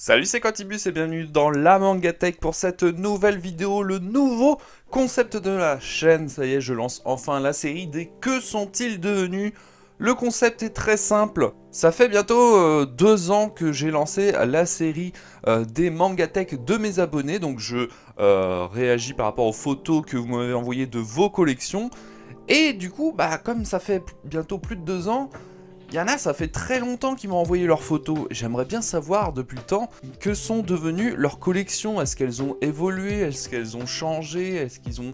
Salut, c'est Quantibus et bienvenue dans la Mangatech pour cette nouvelle vidéo, le nouveau concept de la chaîne. Ça y est, je lance enfin la série des Que sont-ils devenus? Le concept est très simple. Ça fait bientôt 2 ans que j'ai lancé la série des Mangatech de mes abonnés. Donc je réagis par rapport aux photos que vous m'avez envoyées de vos collections. Et du coup, comme ça fait bientôt plus de 2 ans, il y en a, ça fait très longtemps qu'ils m'ont envoyé leurs photos. J'aimerais bien savoir depuis le temps que sont devenues leurs collections. Est-ce qu'elles ont évolué? Est-ce qu'elles ont changé? Est-ce qu'ils ont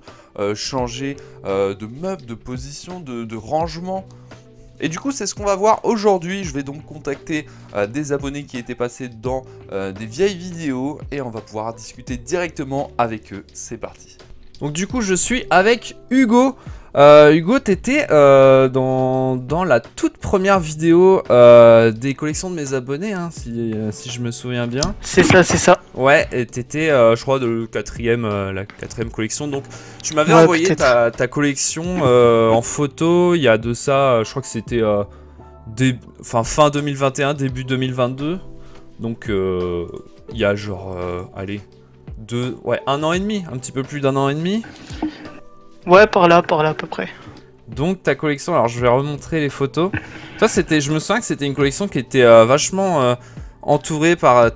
changé de meubles, de position, de rangement? Et du coup, c'est ce qu'on va voir aujourd'hui. Je vais donc contacter des abonnés qui étaient passés dans des vieilles vidéos et on va pouvoir discuter directement avec eux. C'est parti. Donc du coup, je suis avec Hugo. Hugo, t'étais dans la toute première vidéo des collections de mes abonnés, hein, si je me souviens bien. C'est ça, c'est ça. Ouais, et t'étais, je crois, de la quatrième collection. Donc, tu m'avais envoyé ta collection en photo. Il y a de ça, je crois que c'était fin 2021, début 2022. Donc, il y a genre, allez, 1 an et demi, un petit peu plus d'1 an et demi. Ouais, par là à peu près. Donc ta collection, alors je vais remontrer les photos. Toi, je me souviens que c'était une collection qui était vachement entourée par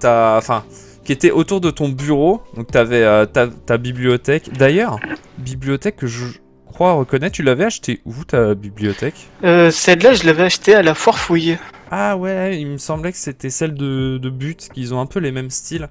qui était autour de ton bureau. Donc t'avais ta bibliothèque. D'ailleurs, bibliothèque que je crois reconnaître, tu l'avais acheté où ta bibliothèque? Celle-là, je l'avais achetée à la Foire Fouille. Ah ouais, il me semblait que c'était celle de But, qu'ils ont un peu les mêmes styles.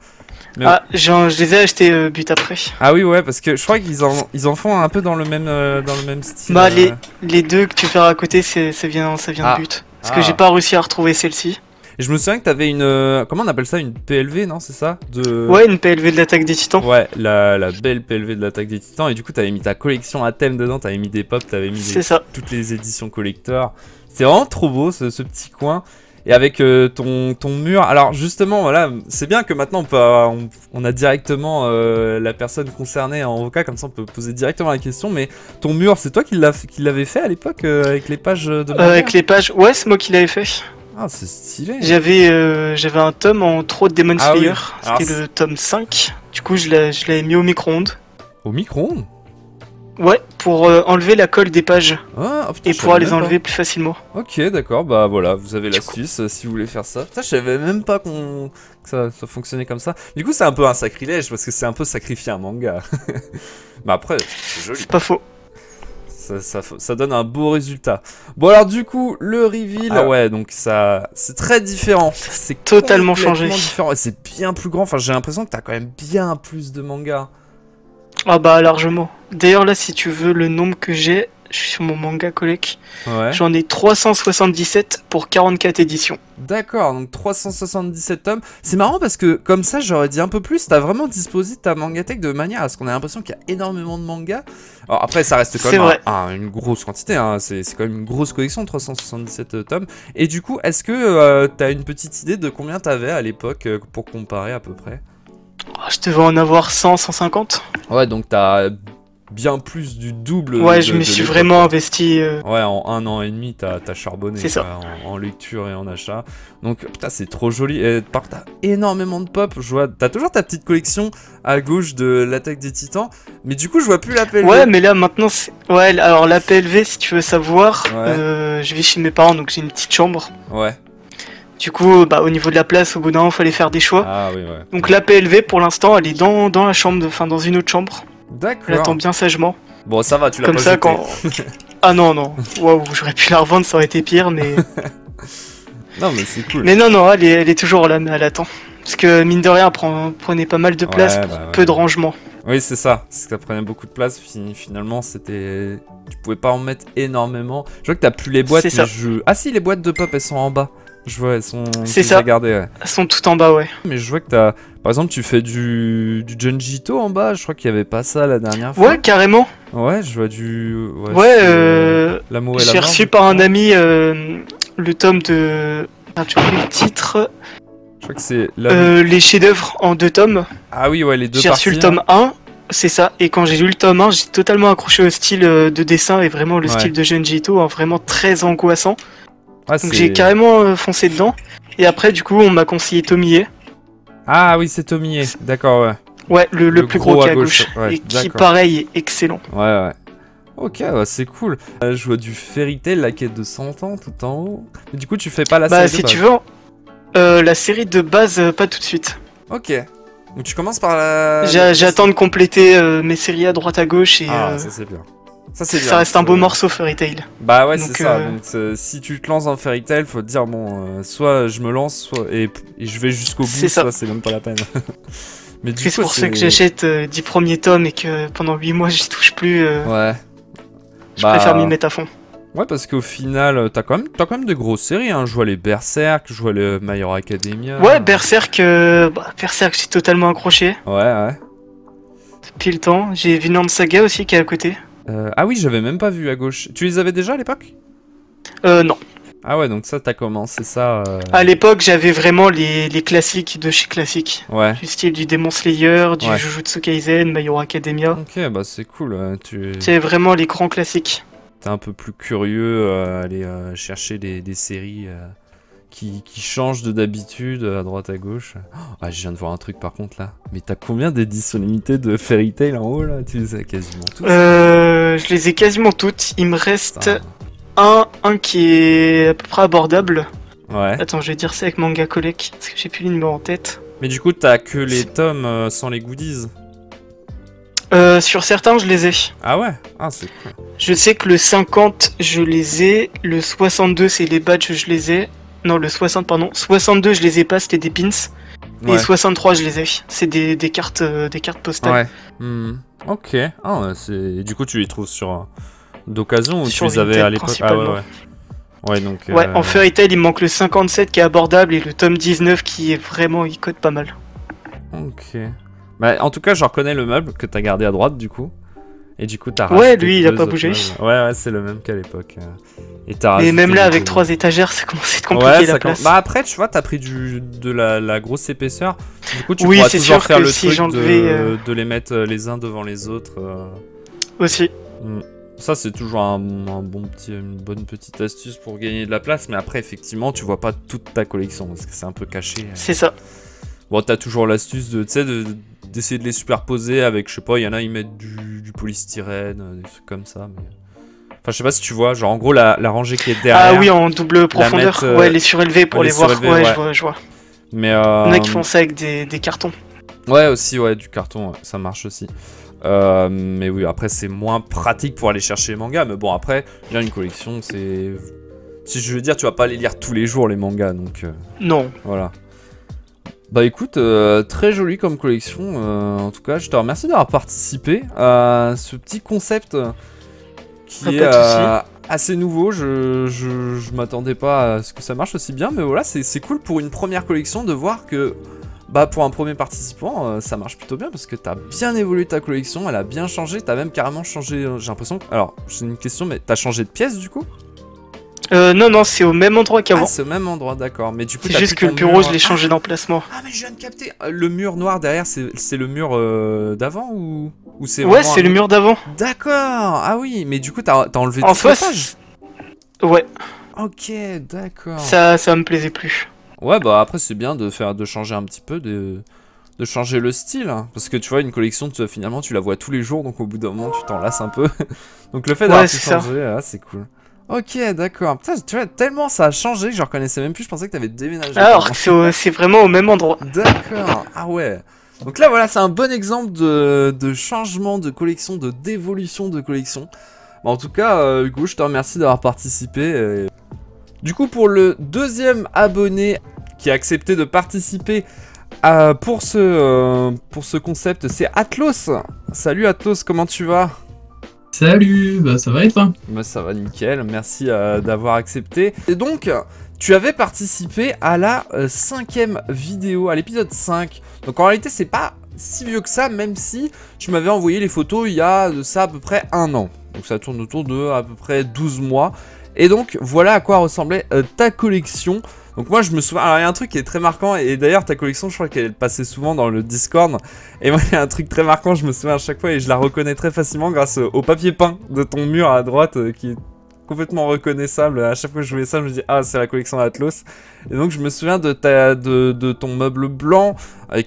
Mais je les ai achetés But après. Ah oui, ouais, parce que je crois qu'ils en font un peu dans le même style. Bah, les deux que tu fais à côté, ça vient de But. Parce que j'ai pas réussi à retrouver celle-ci. Et je me souviens que t'avais une... comment on appelle ça? Une PLV, non? C'est ça? Ouais, une PLV de l'Attaque des Titans. Ouais, la belle PLV de l'Attaque des Titans. Et du coup, t'avais mis ta collection à thème dedans, t'avais mis des pop, t'avais mis toutes les éditions collector. C'est vraiment trop beau, ce petit coin. Et avec ton mur, alors justement, voilà, c'est bien que maintenant on a directement la personne concernée en vocal, comme ça on peut poser directement la question, mais ton mur, c'est toi qui l'avais fait à l'époque avec les pages de manga? Avec les pages, ouais, c'est moi qui l'avais fait. Ah, c'est stylé. J'avais un tome en trop de Demon Slayer, oui. C'était le tome 5, du coup je l'avais mis au micro-ondes. Au micro-ondes? Ouais, pour enlever la colle des pages putain, et pouvoir les enlever plus facilement. Ok, d'accord, bah voilà, vous avez l'astuce si vous voulez faire ça. Putain, je savais même pas que ça fonctionnait comme ça. Du coup, c'est un peu un sacrilège parce que c'est un peu sacrifier un manga. Mais après, c'est joli. C'est pas faux. Ça donne un beau résultat. Bon, alors du coup, le reveal, ah ouais, donc ça, c'est très différent. C'est totalement changé. Différent. C'est bien plus grand. Enfin, j'ai l'impression que t'as quand même bien plus de mangas. Ah bah largement. D'ailleurs là, si tu veux le nombre que j'ai, je suis sur mon manga collect. Ouais. J'en ai 377 pour 44 éditions. D'accord, donc 377 tomes. C'est marrant parce que comme ça, j'aurais dit un peu plus. T'as vraiment disposé de ta mangatech de manière à ce qu'on ait l'impression qu'il y a énormément de mangas. Alors après, ça reste quand même une grosse quantité. Hein. C'est quand même une grosse collection, 377 tomes. Et du coup, est-ce que t'as une petite idée de combien t'avais à l'époque pour comparer à peu près? Je devais en avoir 100, 150. Ouais, donc t'as bien plus du double. Ouais, je me suis vraiment investi. Ouais, en 1 an et demi, t'as charbonné. C'est ça. En lecture et en achat. Donc, putain, c'est trop joli. Et par contre, t'as énormément de pop. Je vois, t'as toujours ta petite collection à gauche de l'Attaque des Titans. Mais du coup, je vois plus la PLV. Ouais, mais là, maintenant, ouais, alors la PLV, si tu veux savoir, je vais chez mes parents, donc j'ai une petite chambre. Ouais. Du coup, au niveau de la place, au bout d'un moment, il fallait faire des choix. Ah oui, ouais. Donc la PLV, pour l'instant, elle est dans la chambre, dans une autre chambre. D'accord. Elle attend bien sagement. Bon, ça va, tu l'as pas jeté. Comme ça, ah non. Waouh, j'aurais pu la revendre, ça aurait été pire, mais... Non, mais c'est cool. Mais non, elle est toujours là, mais elle attend. Parce que, mine de rien, elle prenait pas mal de place pour peu de rangement. Oui, c'est ça. Ça prenait beaucoup de place. Finalement, c'était... Tu pouvais pas en mettre énormément. Je vois que t'as plus les boîtes, mais Ah si, les boîtes de pop, elles sont en bas. Je vois, elles sont... C'est ça. Regardées, ouais. Elles sont toutes en bas, ouais. Mais je vois que t'as... Par exemple, tu fais du Junji Ito en bas. Je crois qu'il y avait pas ça la dernière fois. Ouais, carrément. Ouais, je vois du... L'amour et la mort. J'ai reçu par un ami le tome de... tu vois le titre... Je crois que c'est... les chefs-d'œuvre en 2 tomes. Ah oui, ouais, les 2 parties. J'ai reçu le tome 1, c'est ça. Et quand j'ai lu le tome 1, j'ai totalement accroché au style de dessin et vraiment le style de Junji Ito, hein, vraiment très angoissant. Donc j'ai carrément foncé dedans. Et après, du coup, on m'a conseillé Tomie. Ah oui, c'est Tomie, d'accord, ouais. Ouais, le plus gros qui est à gauche. Ouais, et qui, pareil, est excellent. Ouais. Ok, ouais, c'est cool. Je vois du Fairy Tail, la quête de 100 ans, tout en haut. Mais du coup, tu fais pas la série de base. Si tu veux, la série de base, pas tout de suite. Ok. Donc tu commences par la... J'attends de compléter mes séries à droite à gauche et... Ah, ça c'est bien. Ça reste un beau morceau Fairy Tail. Bah ouais, c'est ça. Donc si tu te lances dans Fairy Tail, faut te dire, bon, soit je me lance, soit... Et je vais jusqu'au bout, soit c'est même pas la peine. Mais du coup, c'est pour ça que j'achète 10 premiers tomes et que pendant 8 mois, j'y touche plus. Ouais. Je préfère m'y mettre à fond. Ouais, parce qu'au final, t'as quand même de grosses séries, hein. Je vois les Berserk, je vois le My Hero Academia. Ouais, Berserk, j'ai totalement accroché. Ouais. Depuis le temps. J'ai Vinland Saga aussi qui est à côté. Ah oui, j'avais même pas vu à gauche. Tu les avais déjà à l'époque? Non. Ah ouais, donc ça, t'as commencé ça... À l'époque, j'avais vraiment les classiques de chez classique. Ouais. Du style du Demon Slayer, du Jujutsu Kaisen, My Hero Academia. Ok, bah c'est cool. C'est vraiment les grands classiques. T'es un peu plus curieux à aller chercher des séries qui changent d'habitude à droite à gauche. Ah, je viens de voir un truc par contre là. Mais t'as combien d'éditions limitées de Fairy Tail en haut là? Tu les as quasiment toutes? Je les ai quasiment toutes. Il me reste un qui est à peu près abordable. Ouais. Attends, je vais dire ça avec Manga Collect parce que j'ai plus le numéro en tête. Mais du coup, t'as que les tomes sans les goodies? Sur certains, je les ai. Ah ouais? Ah, c'est cool. Je sais que le 50, je les ai. Le 62, c'est les badges, je les ai. Non, le 60, pardon. 62, je les ai pas, c'était des pins. Ouais. Et 63, je les ai. C'est des cartes postales. Ouais. Ok. Ah, du coup, tu les trouves sur d'occasion ou tu les avais à l'époque? Ah ouais. Ouais, donc... Ouais, en Fairy Tail, il me manque le 57 qui est abordable et le tome 19 qui est vraiment... il code pas mal. Ok. Bah, en tout cas, je reconnais le meuble que t'as gardé à droite, du coup. Et du coup, t'as Ouais, lui, il a pas bougé. Ouais, c'est le même qu'à l'époque. Et même là, avec 3 étagères, ça commence à être compliqué la place. Bah après, tu vois, t'as pris de la grosse épinceur. Du coup, tu pourras toujours faire le truc de les mettre les uns devant les autres. Aussi. Ça, c'est toujours une bonne petite astuce pour gagner de la place. Mais après, effectivement, tu vois pas toute ta collection parce que c'est un peu caché. C'est ça. Bon, t'as toujours l'astuce d'essayer de les superposer avec, je sais pas, il y en a, ils mettent du polystyrène, des trucs comme ça. Mais... Enfin, je sais pas si tu vois, genre en gros, la rangée qui est derrière. Ah oui, en double profondeur. Ouais, les surélevés pour les voir. Ouais, je vois. Mais il y en a qui font ça avec des cartons. Ouais, aussi, ouais, du carton, ça marche aussi. Mais oui, après, c'est moins pratique pour aller chercher les mangas. Mais bon, après, bien une collection, c'est... Si je veux dire, tu vas pas les lire tous les jours, les mangas, donc... Non. Voilà. Bah écoute, très joli comme collection. En tout cas, je te remercie d'avoir participé à ce petit concept qui est assez nouveau. Je m'attendais pas à ce que ça marche aussi bien, mais voilà, c'est cool pour une première collection de voir que, bah pour un premier participant, ça marche plutôt bien parce que t'as bien évolué ta collection, elle a bien changé, t'as même carrément changé. J'ai l'impression. Alors, c'est une question, mais t'as changé de pièce du coup? Non, c'est au même endroit qu'avant. Ah, c'est au même endroit, d'accord. Mais du coup, c'est juste que le bureau, je l'ai changé d'emplacement. Ah, mais je viens de capter. Le mur noir derrière, c'est le mur d'avant ou c'est ouais, c'est le mur d'avant. D'accord. Ah oui, mais du coup, t'as enlevé en face. Ouais. Ok, d'accord. Ça me plaisait plus. Ouais, bah après, c'est bien de changer un petit peu, de changer le style. Hein. Parce que tu vois, une collection, finalement, tu la vois tous les jours, donc au bout d'un moment, tu t'en lasses un peu. Donc le fait d'avoir tout changé, c'est cool. Ok, d'accord. Putain, tu vois, tellement ça a changé que je reconnaissais même plus. Je pensais que t'avais déménagé. Alors, c'est vraiment au même endroit. D'accord. Ah ouais. Donc là, voilà, c'est un bon exemple de changement de collection, d'évolution de collection. Bah, en tout cas, Hugo, je te remercie d'avoir participé. Du coup, pour le deuxième abonné qui a accepté de participer pour ce concept, c'est Atlos. Salut Atlos, comment tu vas ? Salut, bah ça va et toi? Bah ça va nickel, merci d'avoir accepté. Et donc, tu avais participé à la 5e vidéo, à l'épisode 5. Donc en réalité, c'est pas si vieux que ça, même si tu m'avais envoyé les photos il y a de ça à peu près 1 an. Donc ça tourne autour de à peu près 12 mois. Et donc, voilà à quoi ressemblait ta collection. Donc moi je me souviens, alors il y a un truc qui est très marquant, et d'ailleurs ta collection je crois qu'elle passait souvent dans le Discord, et moi il y a un truc très marquant, je me souviens à chaque fois, et je la reconnais très facilement grâce au papier peint de ton mur à droite qui est complètement reconnaissable. À chaque fois que je voyais ça, je me dis ah c'est la collection Atlos. Et donc je me souviens de ton meuble blanc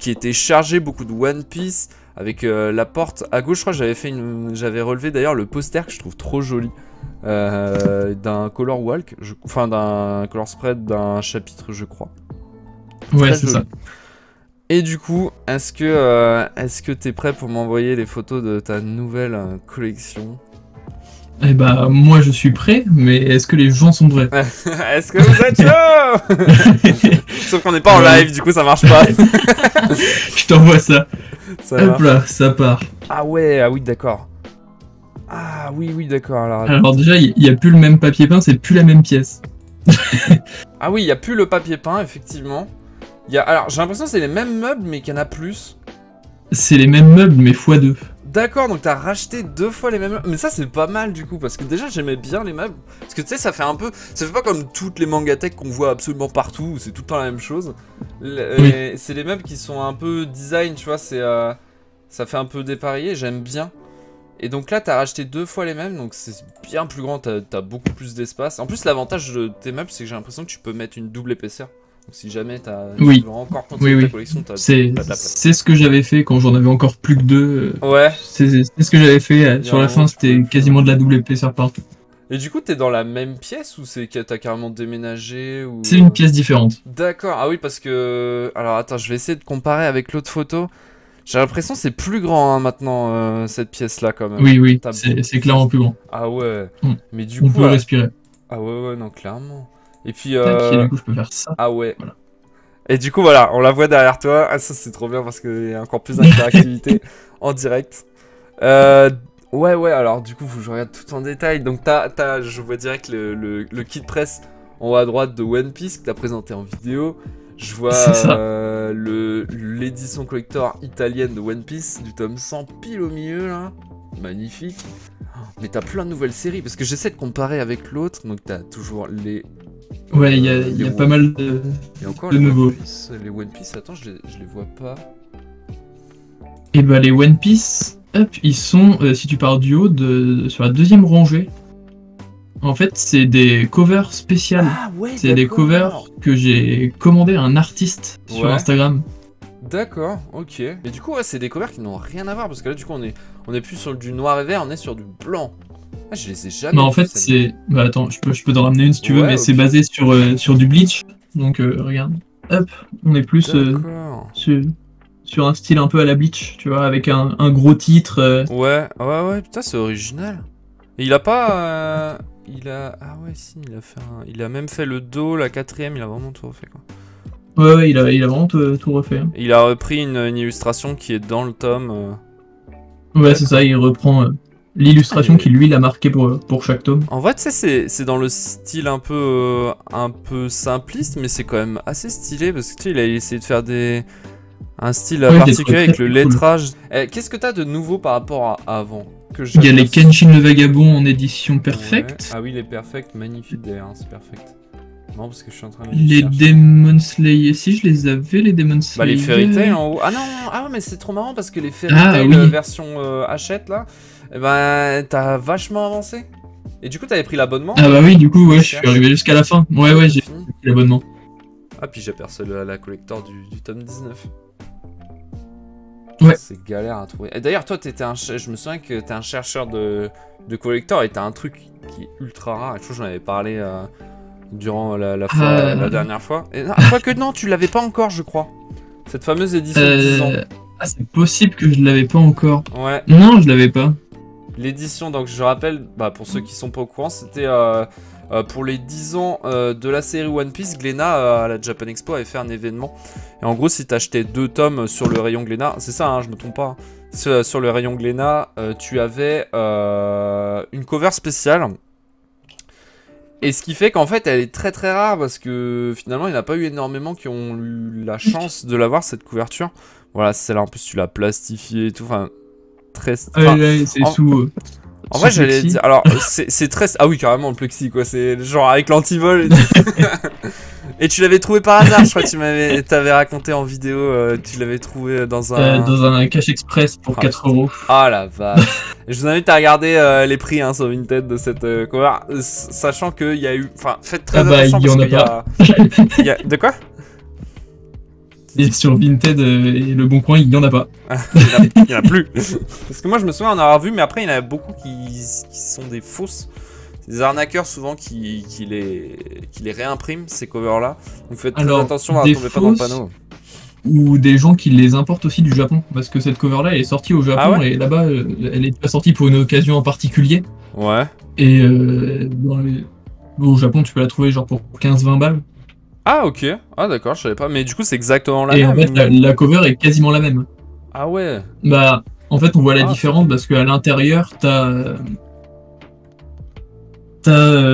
qui était chargé, beaucoup de One Piece avec la porte à gauche. Je crois que j'avais relevé d'ailleurs le poster que je trouve trop joli d'un color walk, enfin d'un color spread d'un chapitre je crois. Ouais c'est ça. Et du coup, est-ce que t'es prêt pour m'envoyer les photos de ta nouvelle collection? Eh bah, moi je suis prêt, mais est-ce que les gens sont prêts? Est-ce que vous êtes chaud? Sauf qu'on n'est pas en live, du coup ça marche pas. Je t'envoie ça. Hop là, ça part. Ah ouais, ah oui, d'accord. Ah oui, d'accord. Alors déjà, il n'y a plus le même papier peint, c'est plus la même pièce. Ah oui, il n'y a plus le papier peint, effectivement. Alors, j'ai l'impression que c'est les mêmes meubles, mais qu'il y en a plus. C'est les mêmes meubles, mais x2. D'accord, donc t'as racheté 2 fois les mêmes meubles. Mais ça, c'est pas mal, du coup, parce que déjà, j'aimais bien les meubles. Parce que, tu sais, ça fait un peu... Ça fait pas comme toutes les mangatech qu'on voit absolument partout, où c'est tout le temps la même chose. Oui. C'est les meubles qui sont un peu design, tu vois, ça fait un peu dépareillé, j'aime bien. Et donc là, t'as racheté 2 fois les mêmes, donc c'est bien plus grand, t'as beaucoup plus d'espace. En plus, l'avantage de tes meubles, c'est que j'ai l'impression que tu peux mettre une double épaisseur. Donc si jamais tu veux encore continuer ta collection, c'est ce que j'avais fait quand j'en avais encore plus que 2. Ouais. C'est ce que j'avais fait. Sur la fin, c'était quasiment de la double épaisseur partout. Et du coup, t'es dans la même pièce ou c'est que t'as carrément déménagé ou... C'est une pièce différente. D'accord, ah oui, parce que... Alors attends, je vais essayer de comparer avec l'autre photo. J'ai l'impression que c'est plus grand hein, maintenant, cette pièce-là quand même. Oui, c'est clairement plus grand. Ah ouais, mais du coup... On peut respirer. Ah ouais, non, clairement. Et puis... Et du coup, je peux faire ça. Ah ouais. Voilà. Et du coup, voilà, on la voit derrière toi. Ah, ça, c'est trop bien parce qu'il y a encore plus d'interactivité en direct. Ouais, alors du coup, faut que je regarde tout en détail. Donc, je vois direct le kit presse en haut à droite de One Piece que t'as présenté en vidéo. Je vois l'édition collector italienne de One Piece, du tome 100 pile au milieu, là. Magnifique. Mais t'as plein de nouvelles séries, parce que j'essaie de comparer avec l'autre. Donc, t'as toujours les... Ouais, il y a pas mal de nouveaux. Les One Piece, attends, je les vois pas. Et bah les One Piece, hop, ils sont, si tu pars du haut, sur la deuxième rangée. En fait, c'est des covers spéciales. Ah ouais, c'est des covers que j'ai commandé à un artiste sur Instagram. D'accord, ok. Et du coup, ouais, c'est des covers qui n'ont rien à voir, parce que là, du coup, on est plus sur du noir et vert, on est sur du blanc. Ah, je les ai jamais. Non, en fait, c'est... Bah attends, je peux t'en ramener une si tu veux, mais c'est basé sur du bleach. Donc, regarde. Hop, on est plus sur un style un peu à la bleach, tu vois, avec un gros titre. Ouais, putain, c'est original. Et il a pas... Ah ouais, si, il a même fait le dos, la 4ème, il a vraiment tout refait, quoi. Ouais, il a vraiment tout refait. Hein. Il a repris une illustration qui est dans le tome. Ouais, c'est ça, il reprend... l'illustration qui lui l'a marqué pour chaque tome. En vrai, tu sais, c'est dans le style un peu simpliste, mais c'est quand même assez stylé parce que tu sais, il a essayé de faire un style particulier avec le lettrage. Qu'est-ce que t'as de nouveau par rapport à avant Il y a les Kenshin le Vagabond en édition perfect. Ouais. Ah oui, les perfect, magnifiques d'ailleurs, c'est perfect. Non, parce que je suis en train de les Demon Slayer, si je les avais, les Demon Slayer. Bah, les Fairy Tail en haut. Ah non, ouais, mais c'est trop marrant parce que les Fairy Tail version Hachette là. Eh ben, t'as vachement avancé. Et du coup, t'avais pris l'abonnement? Ah bah oui, du coup, ouais, je suis arrivé jusqu'à la fin. Ouais, j'ai pris l'abonnement. Ah, puis j'aperçois la collector du tome 19. Ouais. C'est galère à trouver. Et d'ailleurs, toi, je me souviens que t'es un chercheur de collector et t'as un truc qui est ultra rare. Je crois que j'en avais parlé durant la dernière fois. Et, quoique non, tu l'avais pas encore, je crois. Cette fameuse édition de 10 ans. Ah, c'est possible que je l'avais pas encore. Ouais. Non, je l'avais pas. L'édition, donc je rappelle, pour ceux qui sont pas au courant, c'était pour les 10 ans de la série One Piece. Glénat, à la Japan Expo, avait fait un événement. Et en gros, si t'achetais 2 tomes sur le rayon Glénat, c'est ça, hein, je me trompe pas. Sur le rayon Glénat, tu avais une cover spéciale. Et ce qui fait qu'en fait, elle est très très rare parce que finalement, il n'y en a pas eu énormément qui ont eu la chance de l'avoir, cette couverture. Voilà, celle-là, en plus, tu l'as plastifiée et tout. Enfin, très. Ouais, c'est sous. En vrai, j'allais dire. Alors, c'est très. Ah oui, carrément, le plexi, quoi. C'est genre avec l'antivol. Et tu l'avais trouvé par hasard, je crois que t'avais raconté en vidéo. Tu l'avais trouvé dans un. Dans un cache express pour 4 €. Ah la vache. Je vous invite à regarder les prix hein, sur Vinted de cette cover, sachant qu'il y a eu... Enfin, faites très attention parce qu'il y a... De quoi? Et sur Vinted et Le Bon Coin, il n'y en a pas. Il n'y en a plus. Parce que moi, je me souviens en avoir vu, mais après, il y en a beaucoup qui sont des fausses. C'est des arnaqueurs souvent qui les réimpriment, ces covers-là. Donc faites très attention à ne tomber pas dans le panneau. Ou des gens qui les importent aussi du Japon, parce que cette cover là elle est sortie au Japon et là-bas elle est pas sortie pour une occasion en particulier. Ouais. Et au Japon tu peux la trouver genre pour 15-20 balles. Ah ok, ah d'accord, je savais pas, mais du coup c'est exactement la même. Et en fait la cover est quasiment la même. Ah ouais. Bah en fait on voit la différence parce qu'à l'intérieur t'as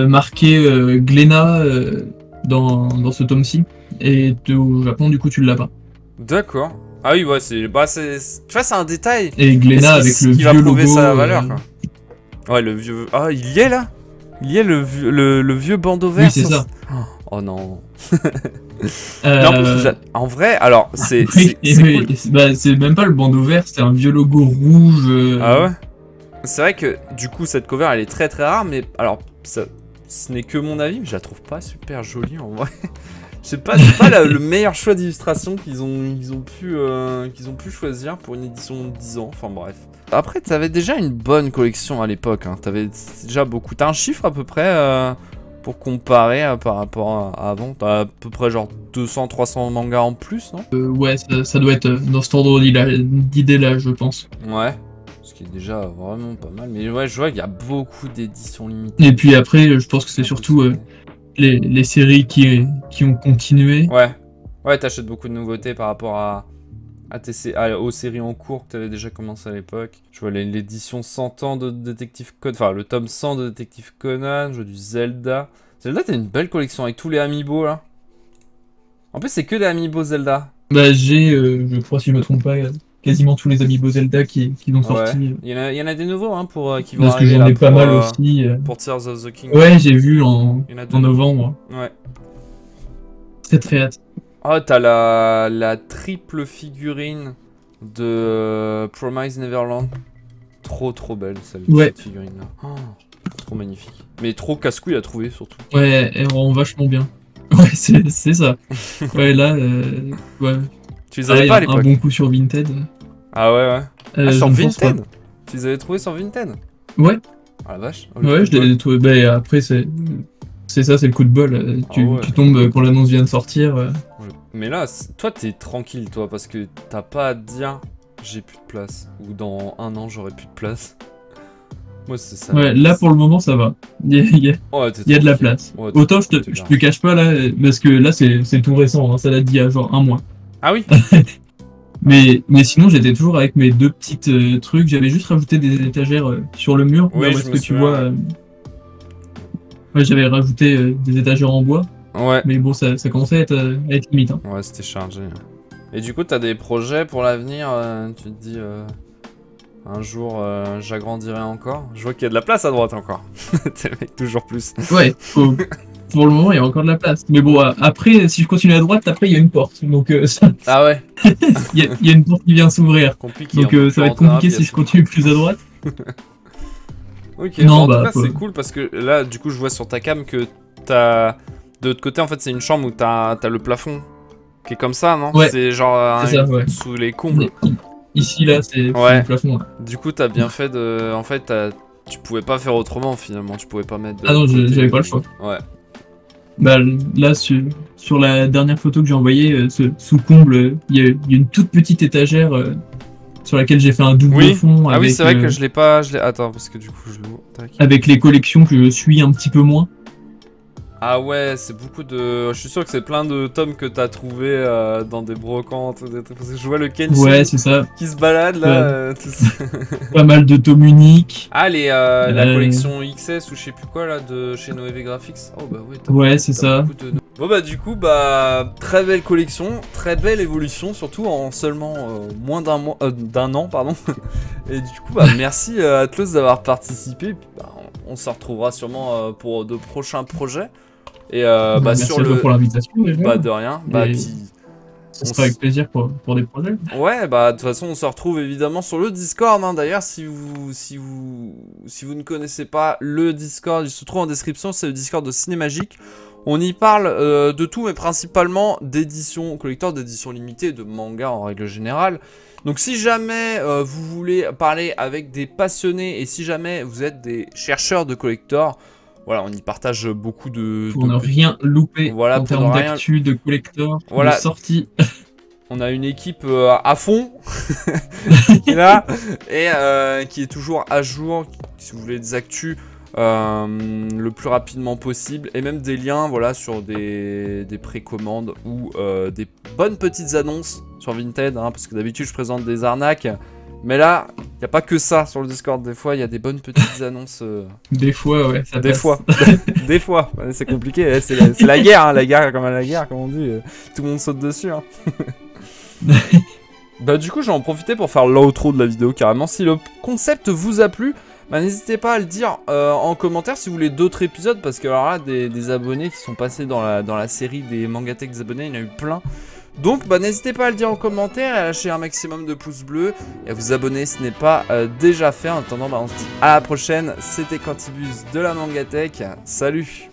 marqué Glénat dans ce tome-ci, et au Japon du coup tu l'as pas. D'accord. Ah oui, ouais, tu vois, c'est un détail. Et Glénat avec le vieux va prouver logo, sa valeur, quoi. Ouais, le vieux... Ah, il y est, là. Il y est le vieux bandeau vert. Oui, c'est ça. Oh non. Mais en plus, en vrai, alors, c'est cool. Bah, c'est même pas le bandeau vert, c'est un vieux logo rouge. Ah ouais. C'est vrai que, du coup, cette cover, elle est très très rare, mais... Alors, ce n'est que mon avis, mais je la trouve pas super jolie, en vrai. C'est pas le meilleur choix d'illustration qu'ils ont pu choisir pour une édition de 10 ans, enfin bref. Après, t'avais déjà une bonne collection à l'époque, hein. T'avais déjà beaucoup. T'as un chiffre à peu près pour comparer par rapport à avant? T'as à peu près genre 200-300 mangas en plus, non? Ouais, ça doit être dans cet ordre d'idée là, je pense. Ouais. Ce qui est déjà vraiment pas mal. Mais ouais, je vois qu'il y a beaucoup d'éditions limitées. Et puis après, je pense que c'est surtout... Les séries qui ont continué. Ouais, t'achètes beaucoup de nouveautés par rapport aux séries en cours que t'avais déjà commencé à l'époque. Je vois l'édition 100 ans de Détective Conan, enfin le tome 100 de Détective Conan, je vois du Zelda. Zelda, t'as une belle collection avec tous les amiibo là. En plus, c'est que des amiibo Zelda. Bah, j'ai, je crois, si je me trompe pas, quasiment tous les amiibo Zelda qui ont sorti. Il y en a des nouveaux hein, qui vont parce arriver. Parce que j'en ai pas mal aussi. Pour Tears of the Kingdom. Ouais, j'ai vu en novembre. Ouais. Très hâte. Oh, t'as la triple figurine de Promise Neverland. Trop belle cette figurine là. Oh, trop magnifique. Mais trop casse-couille à trouver surtout. Ouais, elle rend vachement bien. Ouais, c'est ça. Ouais, là, ouais. Tu les avais pas à l'époque? Un bon coup sur Vinted. Ah ouais. Sur Vinted? Tu les avais trouvés sur Vinted? Ouais. Ah la vache. Ouais, je les ai trouvés. Bah, après, c'est ça, c'est le coup de bol. Tu tombes quand l'annonce vient de sortir. Ouais. Mais là, toi, t'es tranquille, toi, parce que t'as pas à te dire j'ai plus de place. Ou dans un an, j'aurai plus de place. Moi, c'est ça. Ouais, là, pour le moment, ça va. Il y a de la place. Ouais, autant, je te cache pas, là, parce que là, c'est tout récent. Hein, ça date d'il y a genre un mois. Ah oui. Mais sinon, j'étais toujours avec mes deux petites trucs. J'avais juste rajouté des étagères sur le mur. Oui, parce que tu vois... Ouais, j'avais rajouté des étagères en bois. Ouais. Mais bon, ça commençait à être limite. Hein. Ouais, c'était chargé. Et du coup, t'as des projets pour l'avenir? Tu te dis, un jour, j'agrandirai encore. Je vois qu'il y a de la place à droite encore. T'es le mec toujours plus. Ouais, pour le moment, il y a encore de la place. Mais bon, après, si je continue à droite, après, il y a une porte. Donc, Ah ouais. Il y a une porte qui vient s'ouvrir. Donc, ça va être compliqué si je continue plus à droite. Ok, non, en tout cas, c'est cool parce que là, du coup, je vois sur ta cam que t'as... De l'autre côté, en fait, c'est une chambre où t'as le plafond qui est comme ça, non? Ouais. C'est genre sous les combles. Ici, là, c'est le plafond. Ouais. Du coup, t'as bien fait de... En fait, tu pouvais pas faire autrement, finalement. Tu pouvais pas mettre... Ah non, j'avais pas le choix. Ouais. Bah, là, sur la dernière photo que j'ai envoyée, sous comble, il y a une toute petite étagère sur laquelle j'ai fait un double fond. Ah oui, c'est vrai que je l'ai pas... Attends, parce que du coup, je l'ouvre. Avec les collections que je suis un petit peu moins. Ah ouais, c'est beaucoup de... Je suis sûr que c'est plein de tomes que t'as trouvé dans des brocantes, parce que je vois le Kenshin c'est ça. Qui se balade là. Tout ça. Pas mal de tomes uniques. Ah, la collection XS ou je sais plus quoi là, de chez Noévé Graphics. Oh bah ouais, c'est ça. Bon bah du coup, très belle collection, très belle évolution, surtout en seulement moins d'un an, pardon. Et du coup, merci à Atlos d'avoir participé. Puis, on se retrouvera sûrement pour de prochains projets. Et merci sur à toi pour l'invitation. Pas de rien. Puis... ce sera avec plaisir pour des projets. Ouais, bah de toute façon on se retrouve évidemment sur le Discord, hein. D'ailleurs si vous ne connaissez pas le Discord, il se trouve en description, c'est le Discord de Cinémagique. On y parle de tout, mais principalement d'éditions collector, d'éditions limitées, de manga en règle générale. Donc si jamais vous voulez parler avec des passionnés et si jamais vous êtes des chercheurs de collector, voilà, on y partage beaucoup de... Pour ne rien louper voilà, en termes d'actu, de collector, voilà. de sortie. On a une équipe à fond qui est là et qui est toujours à jour, si vous voulez des actus le plus rapidement possible et même des liens voilà, sur des précommandes ou des bonnes petites annonces sur Vinted, hein, parce que d'habitude je présente des arnaques. Mais là, il n'y a pas que ça sur le Discord, des fois il y a des bonnes petites annonces. Des fois, ouais, ça des passe. fois. Des fois, ouais, c'est compliqué, hein, c'est la guerre, hein, la guerre comme on dit, tout le monde saute dessus. Hein. Bah du coup, je vais en profiter pour faire l'outro de la vidéo carrément. Si le concept vous a plu, bah, n'hésitez pas à le dire en commentaire si vous voulez d'autres épisodes, parce que alors là, des abonnés qui sont passés dans la série des Mangatech des abonnés, il y en a eu plein. Donc bah, n'hésitez pas à le dire en commentaire, et à lâcher un maximum de pouces bleus, et à vous abonner si ce n'est pas déjà fait. En attendant, bah, on se dit à la prochaine. C'était Quantibus de la Mangatech. Salut!